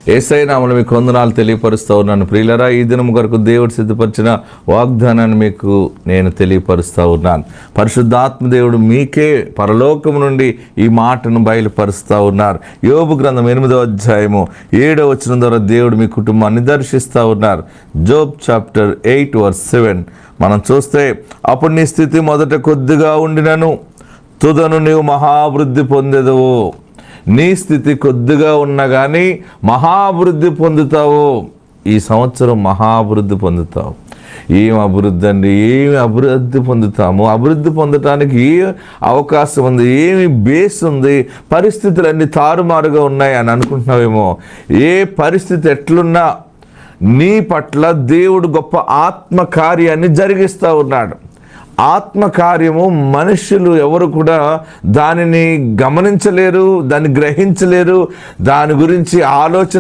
యేసయ్య నామములో మీకు వందనాలు తెలియపరుస్తూ ఉన్నాను. ప్రియులారా, ఈ దినం కొరకు దేవుడు సిద్ధపరిచిన వాగ్దానాన్ని మీకు నేను తెలియపరుస్తూ ఉన్నాను. పరిశుద్ధాత్మ దేవుడు మీకే పరలోకము నుండి ఈ మాటను బయలుపరుస్తూ ఉన్నారు. యోబు గ్రంథం 8వ అధ్యాయము 7వ వచనం ద్వారా దేవుడు మీ కుటుంబాన్ని దర్శిస్తూ ఉన్నారు. జోబ్ చాప్టర్ 8:7 మనం చూస్తే, అప్పుడు నీ స్థితి మొదట కొద్దిగా ఉండినను తుదను నీవు మహాభివృద్ధి పొందెదవు. నీ స్థితి కొద్దిగా ఉన్నా కానీ మహాభివృద్ధి పొందుతావు. ఈ సంవత్సరం మహాభివృద్ధి పొందుతావు. ఏం అభివృద్ధి అండి? ఏమి అభివృద్ధి పొందుతాము? అభివృద్ధి పొందటానికి ఏ అవకాశం ఉంది? ఏమి బేస్ ఉంది? పరిస్థితులన్నీ తారుమారుగా ఉన్నాయి అని అనుకుంటున్నావేమో. ఏ పరిస్థితి ఎట్లున్నా నీ పట్ల దేవుడు గొప్ప ఆత్మకార్యాన్ని జరిగిస్తూ ఉన్నాడు. ఆత్మకార్యము మనుష్యులు ఎవరు కూడా దానిని గమనించలేరు, దాన్ని గ్రహించలేరు, దాని గురించి ఆలోచన